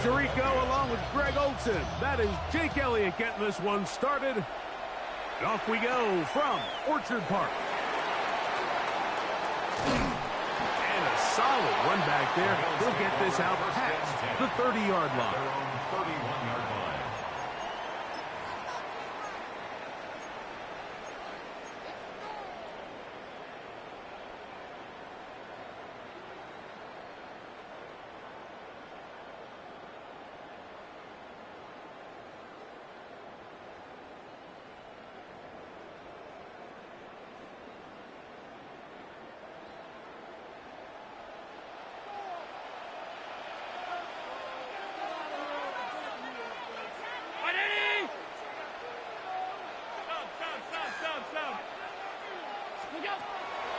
Tirico along with Greg Olson. That is Jake Elliott getting this one started. And off we go from Orchard Park. And a solid run back there. He'll get this out past the 30-yard line. 31-yard line.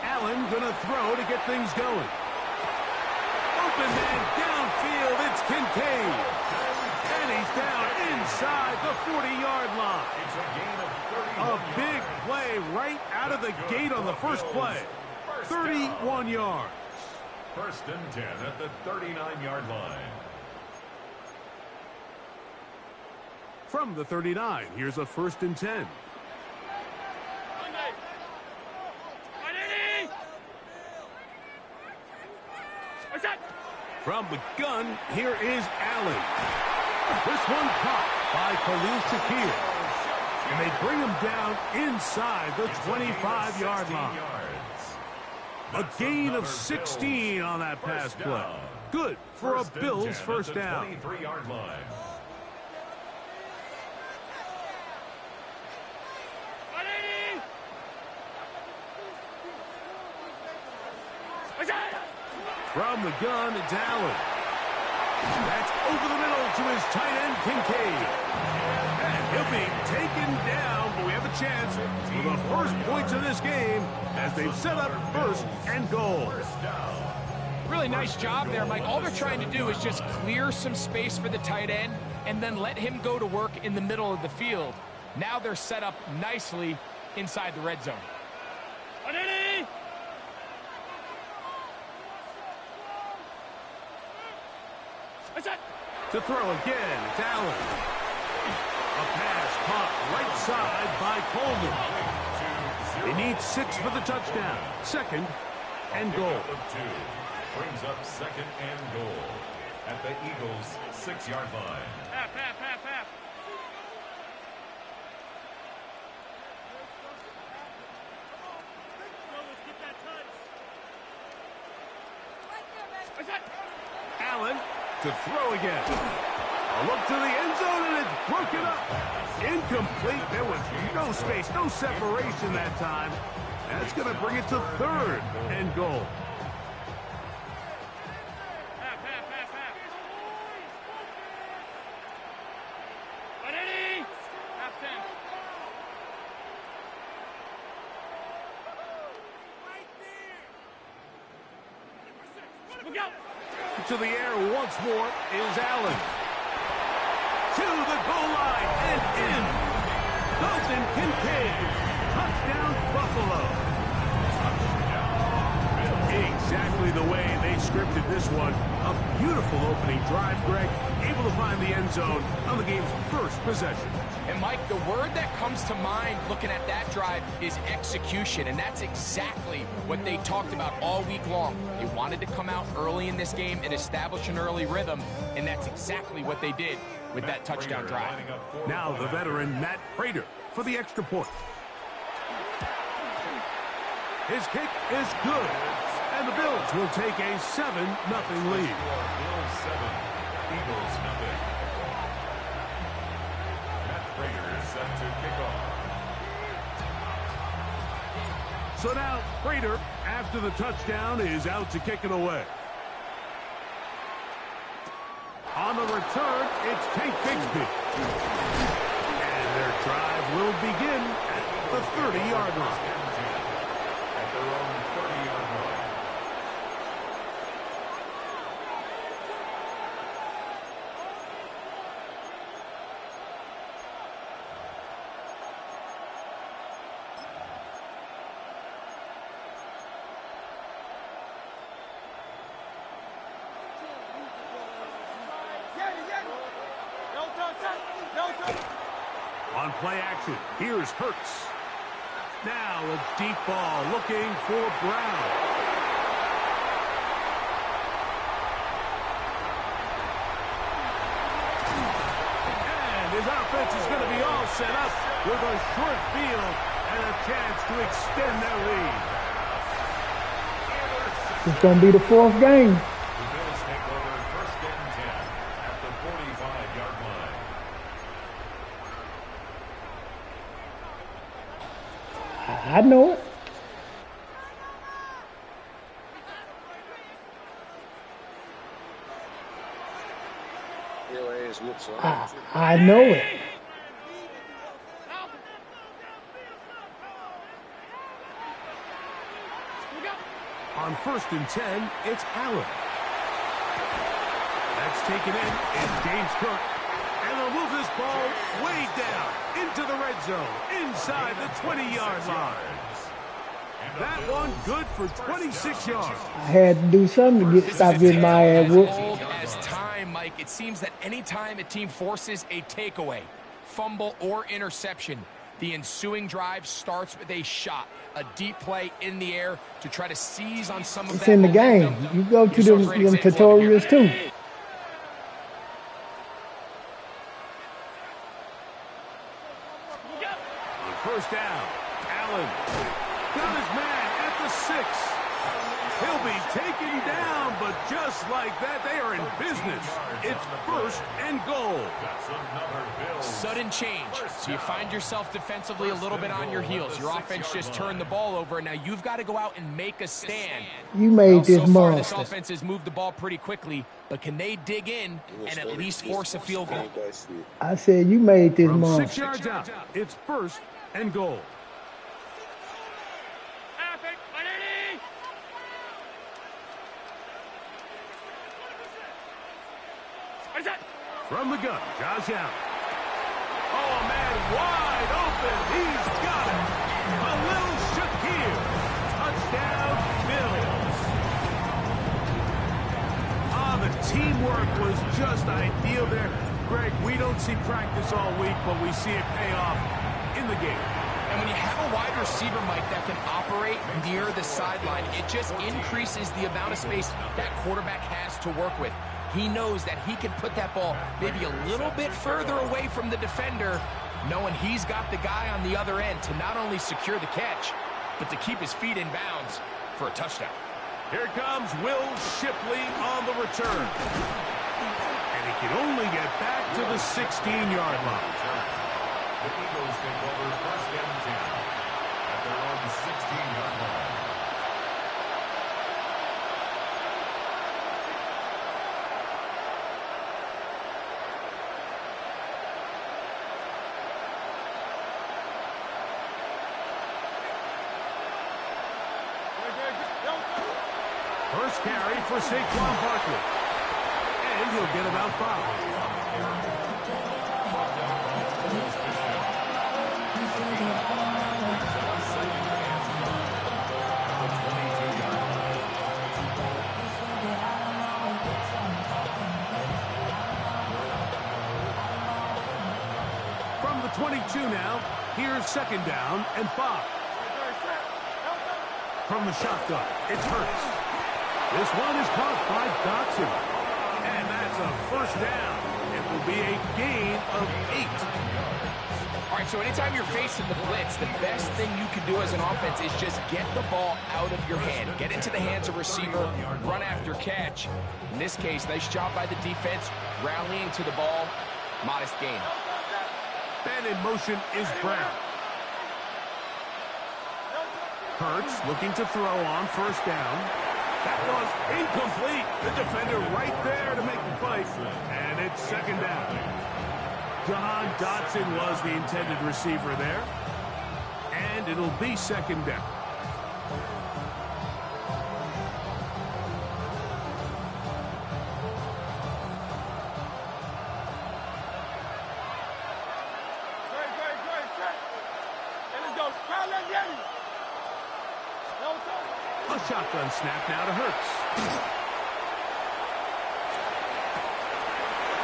Allen gonna throw to get things going. Open man downfield, it's Kincaid. And he's down inside the 40-yard line. It's a gain of 31 A big play right out of the gate on the first play. 31 yards. First and 10 at the 39-yard line. From the 39, here's a first and 10. From the gun, here is Allen. This one caught by Khalil Shakir. And they bring him down inside the 25-yard line. A gain of 16 on that pass play. Good for a Bills first down. 23-yard line. From the gun, it's Allen. That's over the middle to his tight end, Kincaid. And he'll be taken down, but we have a chance for the first points of this game as they've set up first and goal. Really nice job there, Mike. All they're trying to do is just clear some space for the tight end and then let him go to work in the middle of the field. Now they're set up nicely inside the red zone. To throw again, it's Allen. A pass caught right side by Coleman. They need 6 for the touchdown. Second and goal. Brings up second and goal at the Eagles' 6-yard line. Half. Allen to throw again. A look to the end zone, and it's broken up. Incomplete. There was no space, no separation that time. That's going to bring it to third and goal. To the air once more is Allen. To the goal line and in. Dalton Kincaid. Touchdown, Buffalo. Exactly the way they scripted this one. A beautiful opening drive, Greg. Able to find the end zone on the game's first possession. And, Mike, the word that comes to mind looking at that drive is execution, and that's exactly what they talked about all week long. They wanted to come out early in this game and establish an early rhythm, and that's exactly what they did with that touchdown drive. Now the veteran Matt Prater for the extra point. His kick is good, and the Bills will take a 7-0 lead. Bills 7, Eagles 0. Prater is set to kick off. So now Prater, after the touchdown, is out to kick it away. On the return, it's Tank Bigsby. And their drive will begin at the 30-yard line. At their own 30-yard line. On play action, here's Hurts. Now a deep ball looking for Brown. And his offense is going to be all set up with a short field and a chance to extend their lead. It's going to be the fourth game. The Bills take over first and 10 at the 45-yard line. I know it. I know it. On first and 10, it's Allen. That's taken in. It's James Cook. And they'll move this ball way down into the red zone, inside the 20-yard line. That one good for 26 yards. I had to do something to stop getting my ass whooped. As time, Mike, it seems that anytime a team forces a takeaway, fumble, or interception, the ensuing drive starts with a shot, a deep play in the air to try to seize on some of that. It's in the game. You go to them tutorials too. First down, Allen got his man at the 6. He'll be taken down, but just like that, they are in business. It's first and goal. Sudden change. So you find yourself defensively a little bit on your heels. Your offense just turned the ball over, and now you've got to go out and make a stand. You made this so far, this monster. offense has moved the ball pretty quickly, but can they dig in and at least force a field goal? I said you made this From monster. 6 yards out, it's first and goal. From the gun, Josh Allen. Oh, man, wide open. He's got it. A little Shakir. Touchdown, Bills. The teamwork was just ideal there. Greg, we don't see practice all week, but we see it pay off in the game. And when you have a wide receiver, Mike, that can operate near the sideline, it just increases the amount of space that quarterback has to work with. He knows that he can put that ball maybe a little bit further away from the defender, knowing he's got the guy on the other end to not only secure the catch, but to keep his feet in bounds for a touchdown. Here comes Will Shipley on the return. And he can only get back to the 16-yard line. The Eagles take over first and 10 at their own 16-yard line. First carry for Saquon Barkley. And he'll get about 5. From the 22 now, here's second down and 5. From the shotgun, it's Hurts. This one is caught by Dotson. And that's a first down. It will be a gain of 8. All right, so anytime you're facing the blitz, the best thing you can do as an offense is just get the ball out of your hand. Get into the hands of receiver, run after catch. In this case, nice job by the defense, rallying to the ball. Modest gain. And in motion is Brown. Hurts looking to throw on first down. That was incomplete. The defender right there to make the play. And it's second down. Jahan Dotson was the intended receiver there. And it'll be second down. A shotgun snap now to Hurts.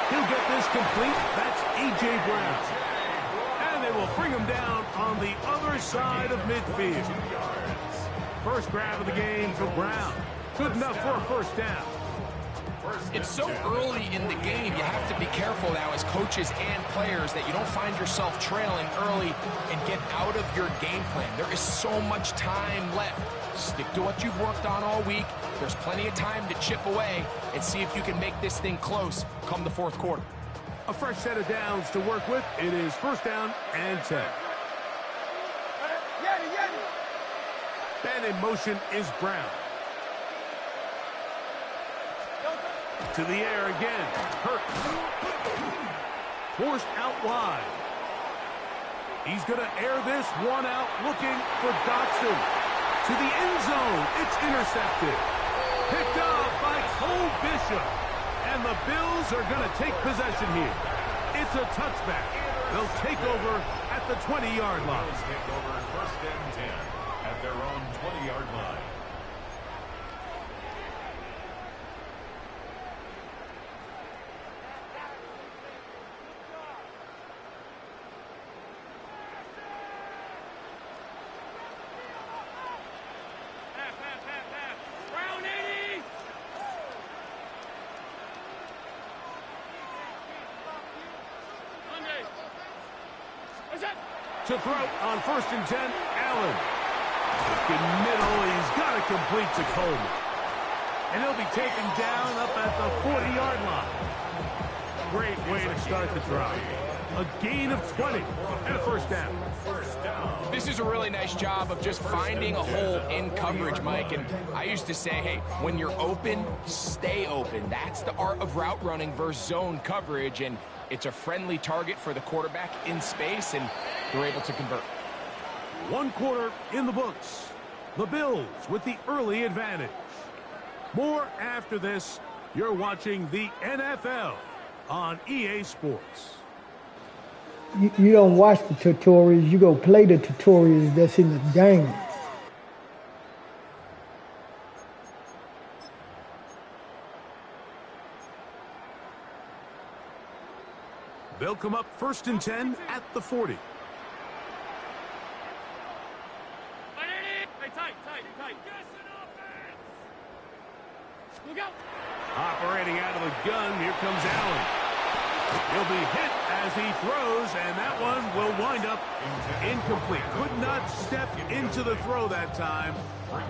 He'll get this complete. That's A.J. Brown. And they will bring him down on the other side of midfield. First grab of the game for Brown. Good enough for a first down. It's so early in the game, you have to be careful now as coaches and players that you don't find yourself trailing early and get out of your game plan. There is so much time left. Stick to what you've worked on all week. There's plenty of time to chip away and see if you can make this thing close come the fourth quarter. A fresh set of downs to work with. It is first down and 10. And in motion is Brown. To the air again. Hurts. Forced out wide. He's going to air this one out, looking for Dotson. To the end zone. It's intercepted. Picked up by Cole Bishop. And the Bills are going to take possession here. It's a touchback. They'll take over at the 20-yard line. Bills take over first and 10 at their own 20-yard line. To throw on first and 10, Allen. In middle, he's got to complete to Coleman. And he'll be taken down up at the 40-yard line. Great way to start the drive. A gain of 20 and a first down. This is a really nice job of just finding a hole in coverage, Mike. And I used to say, hey, when you're open, stay open. That's the art of route running versus zone coverage. And it's a friendly target for the quarterback in space, and they're able to convert. One quarter in the books. The Bills with the early advantage. More after this. You're watching the NFL on EA Sports. You don't watch the tutorials. You go play the tutorials that's in the game. They'll come up first and 10 at the 40. Operating out of the gun, here comes Allen. He'll be hit as he throws, and that one will wind up incomplete. Could not step into the throw that time.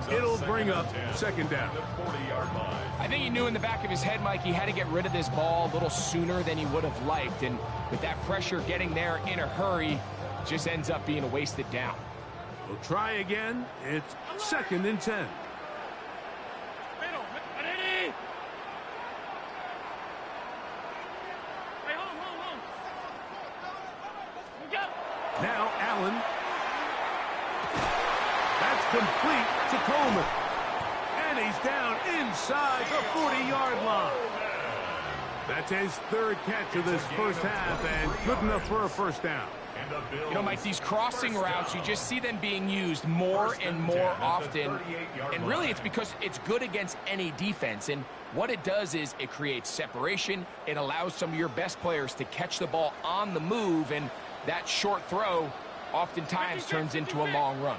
It'll bring up second down. I think he knew in the back of his head, Mike, he had to get rid of this ball a little sooner than he would have liked. And with that pressure getting there in a hurry, just ends up being a wasted down. We'll try again. It's second and 10. Now Allen. That's complete to Coleman. And he's down inside the 40-yard line. That's his third catch of this first half, and good enough for a first down. You know, Mike, these crossing routes, you just see them being used more and more often. And really, it's because it's good against any defense. And what it does is it creates separation. It allows some of your best players to catch the ball on the move. And that short throw oftentimes turns into a long run.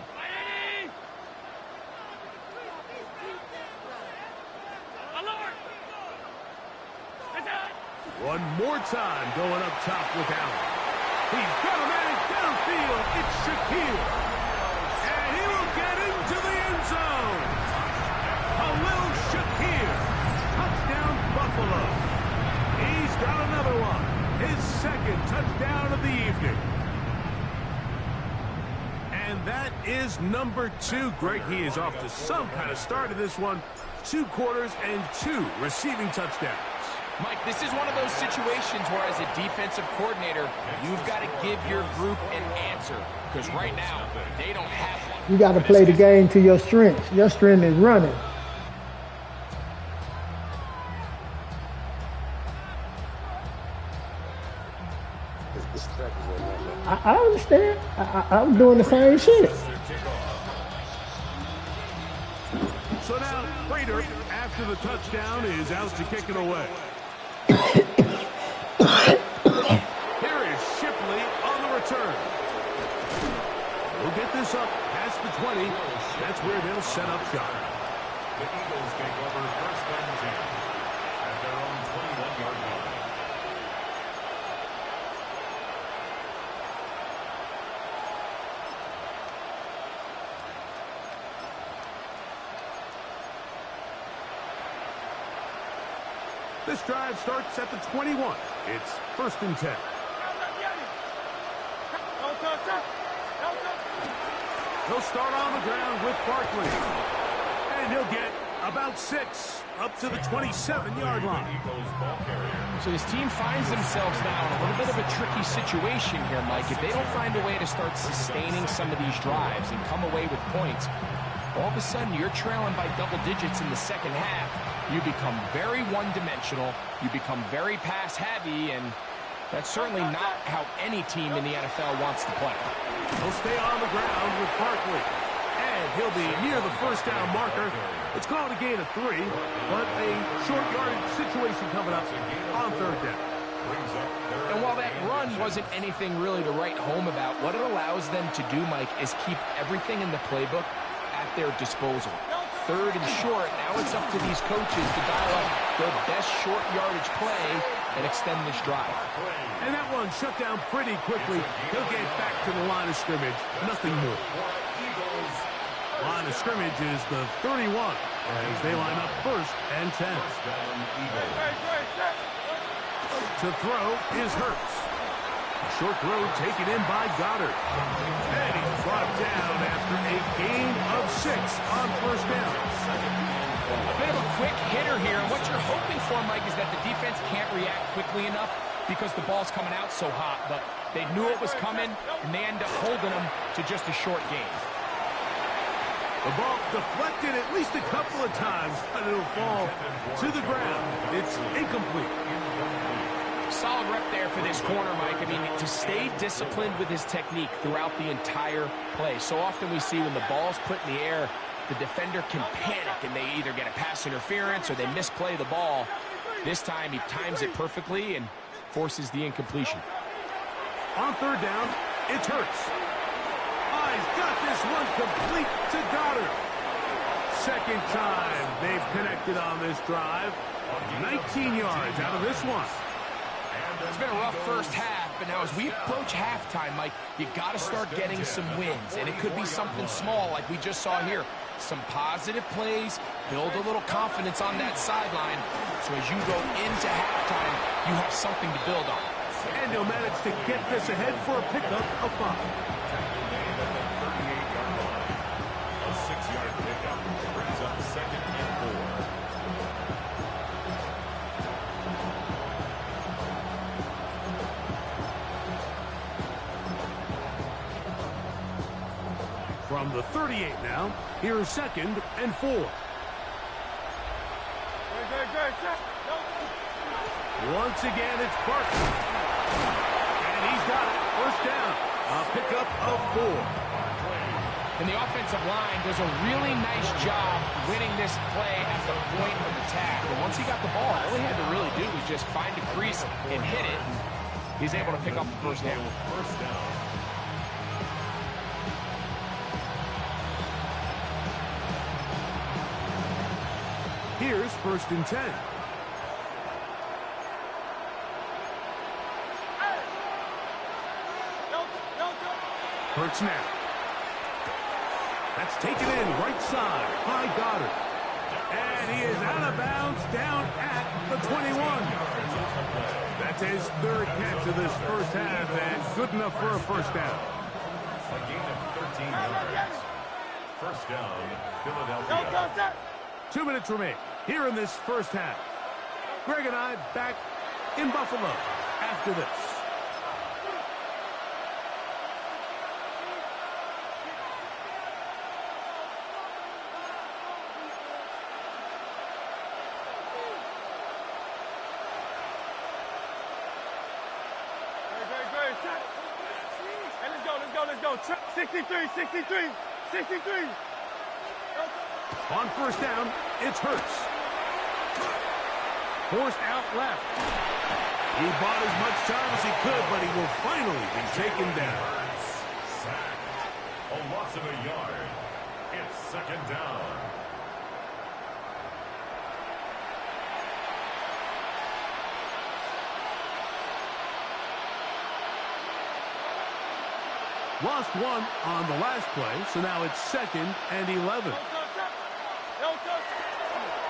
One more time going up top with Allen. He's got a man downfield. It's Shakir. And he will get into the end zone. Khalil Shakir. Touchdown, Buffalo. He's got another one. His second touchdown of the evening. And that is number 2. Greg, he is off to some kind of start in this one. 2 quarters and 2 receiving touchdowns. Mike, this is one of those situations where as a defensive coordinator, you've got to give your group an answer. Because right now, they don't have one. You got to play the game to your strengths. Your strength is running. I understand. I'm doing the same shit. So now, Prater, after the touchdown, is out to kick it away. return. We'll get this up past the 20. That's where they'll set up shop. The Eagles take over first and 10 at their own 21-yard line. This drive starts at the 21. It's first and 10. He'll start on the ground with Barkley. And he'll get about 6 up to the 27-yard line. So this team finds themselves now in a little bit of a tricky situation here, Mike. If they don't find a way to start sustaining some of these drives and come away with points, all of a sudden you're trailing by double digits in the second half. You become very one-dimensional. You become very pass-heavy, and that's certainly not how any team in the NFL wants to play. He'll stay on the ground with Barkley. And he'll be near the first down marker. It's called a gain of 3, but a short yardage situation coming up on third down. And while that run wasn't anything really to write home about, what it allows them to do, Mike, is keep everything in the playbook at their disposal. Third and short, now it's up to these coaches to dial up their best short yardage play and extend this drive. And that one shut down pretty quickly. He'll get back to the line of scrimmage. Nothing more. Line of scrimmage is the 31 as they line up first and 10. To throw is Hurts. A short throw taken in by Goddard. And he's brought down after a gain of 6 on first down. A bit of a quick hitter here, and what you're hoping for, Mike, is that the defense can't react quickly enough because the ball's coming out so hot, but they knew it was coming, and they end up holding them to just a short gain. The ball deflected at least a couple of times, but it'll fall to the ground. It's incomplete. Solid rep there for this corner, Mike. I mean, to stay disciplined with his technique throughout the entire play. So often we see when the ball's put in the air, the defender can panic, and they either get a pass interference or they misplay the ball. This time, he times it perfectly and forces the incompletion. On third down, it's Hurts. He's got this one complete to Goddard. Second time they've connected on this drive. 19 yards out of this one. It's been a rough first half, but now as we approach halftime, Mike, you got to start getting some wins, and it could be something small like we just saw here. Some positive plays, build a little confidence on that sideline, so as you go into halftime, you have something to build on. And he'll manage to get this ahead for a pickup of 5. A 6-yard pickup brings up second and 4. From the 38 now, here's second and 4. Once again, it's Barkley. And he's got it. First down. A pickup of 4. And the offensive line does a really nice job winning this play at the point of attack. And once he got the ball, all he had to really do was just find a crease and hit it. He's able to pick up the first down. Here's first and 10. Hurts now. That's taken in right side by Goddard. And he is out of bounds down at the 21. That's his third catch of this first half, and good enough for a first down. A gain of 13 yards. First down, Philadelphia. 2 minutes remain here in this first half. Greg and I back in Buffalo after this. Let's go. 63. On first down, it's Hurts. Forced out left. He bought as much time as he could, but he will finally be taken down. Sacked. A loss of a yard. It's second down. Lost one on the last play, so now it's 2nd and 11.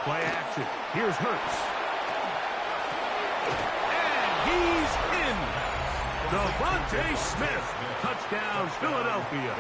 Play action. Here's Hurts. And he's in. Devontae Smith. Touchdown, Philadelphia.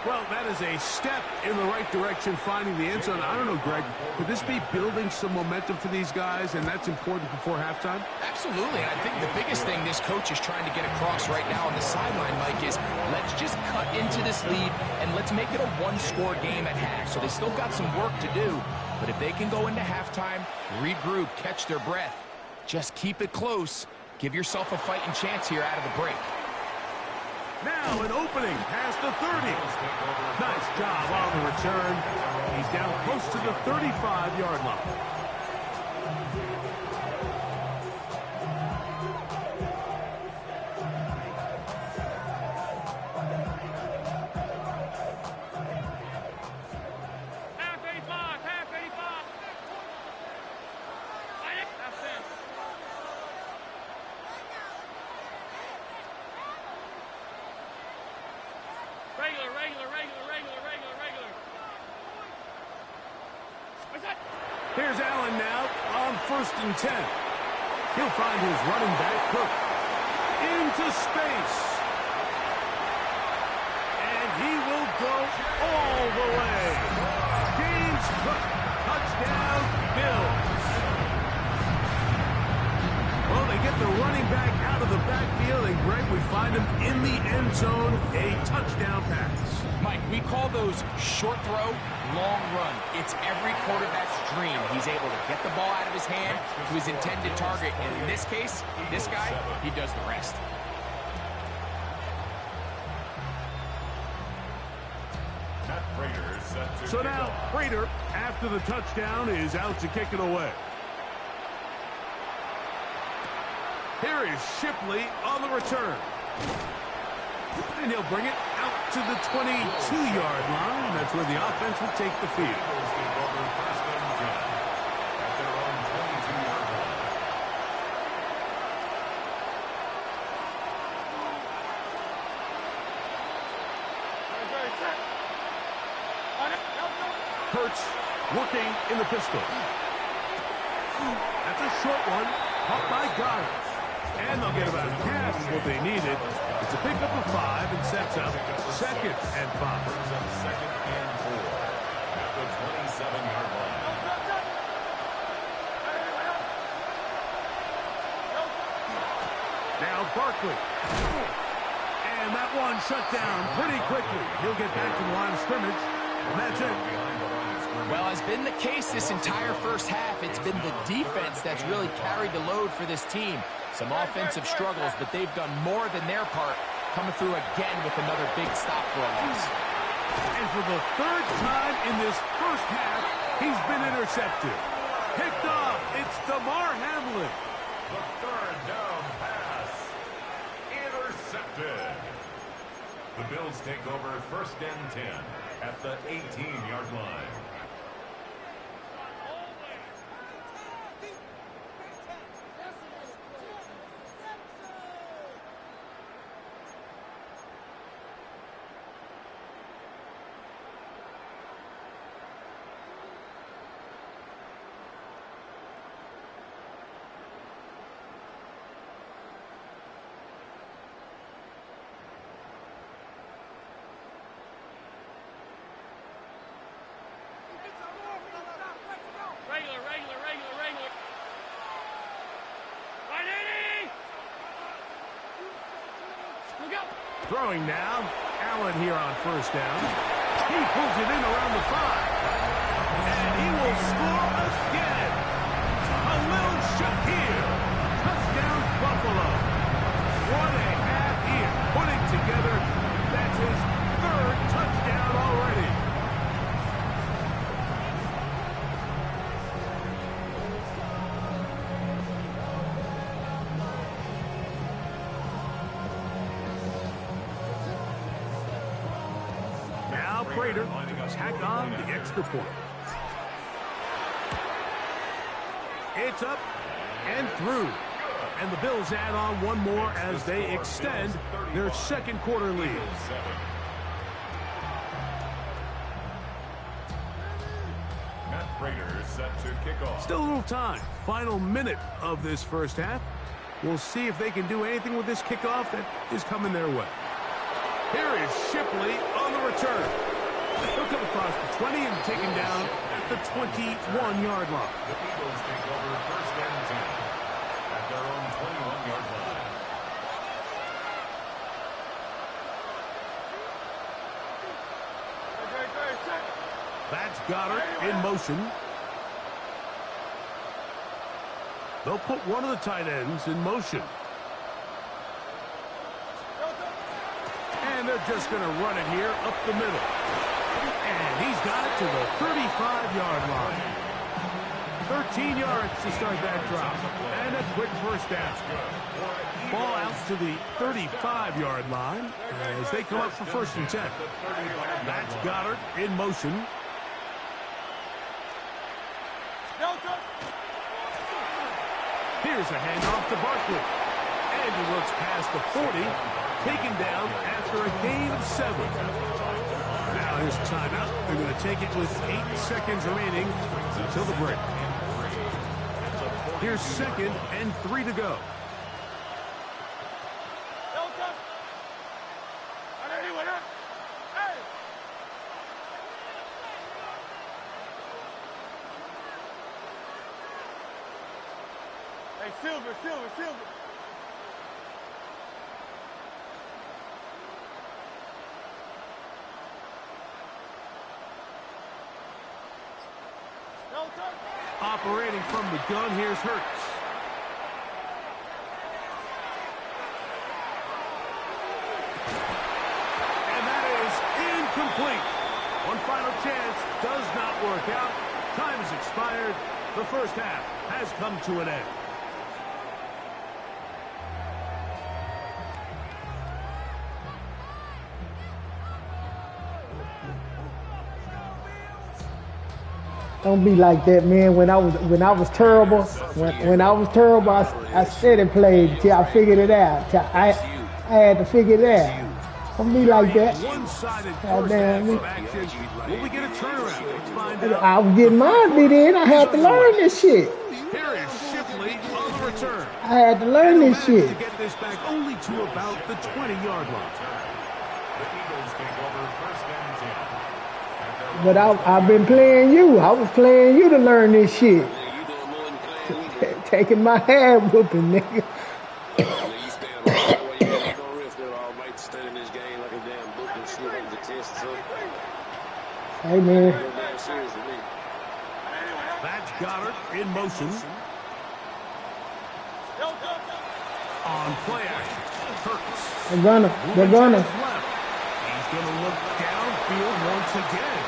Well, that is a step in the right direction, finding the end zone. I don't know, Greg, could this be building some momentum for these guys, and that's important before halftime? Absolutely, and I think the biggest thing this coach is trying to get across right now on the sideline, Mike, is let's just cut into this lead, and let's make it a one-score game at half. So they still got some work to do, but if they can go into halftime, regroup, catch their breath, just keep it close, give yourself a fighting chance here out of the break. Now an opening past the 30. Nice job on the return. He's down close to the 35-yard line. Here's Allen now on 1st and 10. He'll find his running back, Cook, into space. And he will go all the way. James Cook, touchdown, Bills. Well, they get the running back out of the backfield, and Greg, we find him in the end zone, a touchdown pass. Mike, we call those short throw, long run. It's every quarterback's dream. He's able to get the ball out of his hand to his intended target. And in this case, this guy, he does the rest. So now, Prater, after the touchdown, is out to kick it away. Here is Shipley on the return. And he'll bring it out to the 22-yard line. That's where the offense will take the field. Hurts working in the pistol. That's a short one. Caught by Goddard. And they'll get about half of what they needed. It's a pickup of 5 and sets up 2nd and 5. Second and 4 at the 27-yard line. Now Barkley. And that one shut down pretty quickly. He'll get back to the line of scrimmage. And that's it. Well, as been the case this entire first half, it's been the defense that's really carried the load for this team. Some offensive struggles, but they've done more than their part, coming through again with another big stop for a loss. And for the 3rd time in this first half, he's been intercepted. Picked off. It's Damar Hamlin. The 3rd down pass. Intercepted. The Bills take over 1st and 10 at the 18-yard line. Throwing now. Allen here on 1st down. He pulls it in around the 5. And he will score again. Khalil Shakir. Touchdown, Buffalo. What a half he is putting together. That's his 3rd touchdown already. Prater to tack on the extra point. It's up and through. And the Bills add on one more as they extend their second quarter lead. Matt Prater set to kick off. Still a little time. Final minute of this first half. We'll see if they can do anything with this kickoff that is coming their way. Here is Shipley on the return. He'll come across the 20 and taken down at the 21-yard line. The Eagles take over first and 10 at their own 21-yard line. That's Goddard in motion. They'll put one of the tight ends in motion. And they're just going to run it here up the middle. And he's got it to the 35-yard line. 13 yards to start that drop. And a quick first down. Ball out to the 35-yard line as they come up for first and 10. That's Goddard in motion. Here's a handoff to Barkley. And he works past the 40, taken down after a gain of 7. Now here's a timeout. They're going to take it with 8 seconds remaining until the break. Here's 2nd and 3 to go. Hey, Silver. Operating from the gun, here's Hurts. And that is incomplete. One final chance does not work out. Time has expired. The first half has come to an end. Don't be like that, man. When I was terrible, when I was terrible, I said and played till I figured it out. Till I had to figure it out. Don't be like that. One-sided first half of action. Will we get a turnaround? Let's find out. I was getting mine beat in. I had to learn this shit. Here is Shipley on the return. I had to learn this shit. To get this back only to about the 20-yard line. The Eagles take over first and 10. But I've been playing you. I was playing you to learn this shit. Taking my hand whooping, nigga. Hey, man. That's Goddard in motion. On play action. Hurts. They're gonna. He's going to look downfield once again.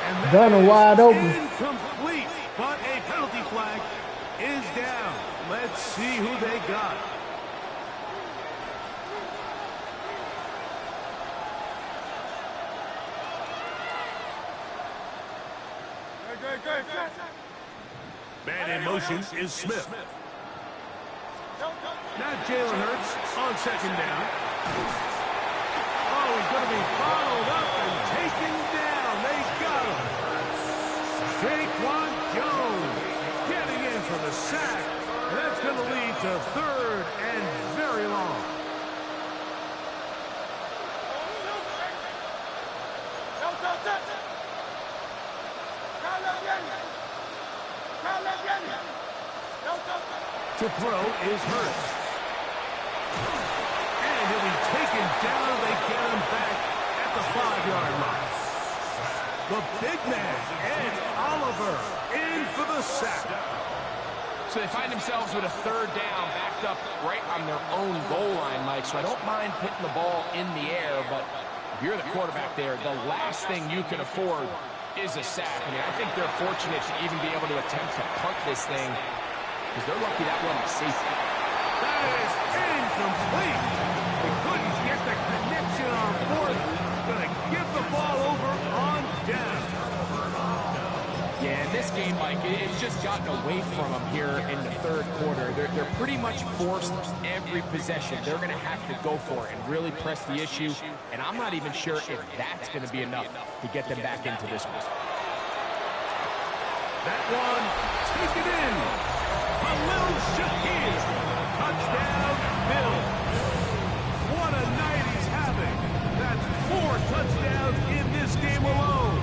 And Gunner wide open. Incomplete, but a penalty flag is down. Let's see who they got. Man in motion is Smith. Now Jalen Hurts on second down. Oh, he's going to be followed up and taken down. They got him. Daquan Jones getting in for the sack. And that's going to lead to 3rd and very long. To throw is Hurts. And he'll be taken down. They get him back at the 5-yard line. The big man, Ed Oliver, in for the sack. So they find themselves with a 3rd down, backed up right on their own goal line, Mike. So I don't mind pitting the ball in the air, but if you're the quarterback there, the last thing you can afford is a sack. I mean, I think they're fortunate to even be able to attempt to punt this thing, because they're lucky that one is safe. That is incomplete. They couldn't get the connection on 4th. Going to give the ball over gotten away from them here in the third quarter. They're pretty much forced every possession. They're going to have to go for it and really press the issue. And I'm not even sure if that's going to be enough to get them back into this one. That one, take it in. Khalil Shakir. Touchdown, Bills. What a night he's having. That's 4 touchdowns in this game alone.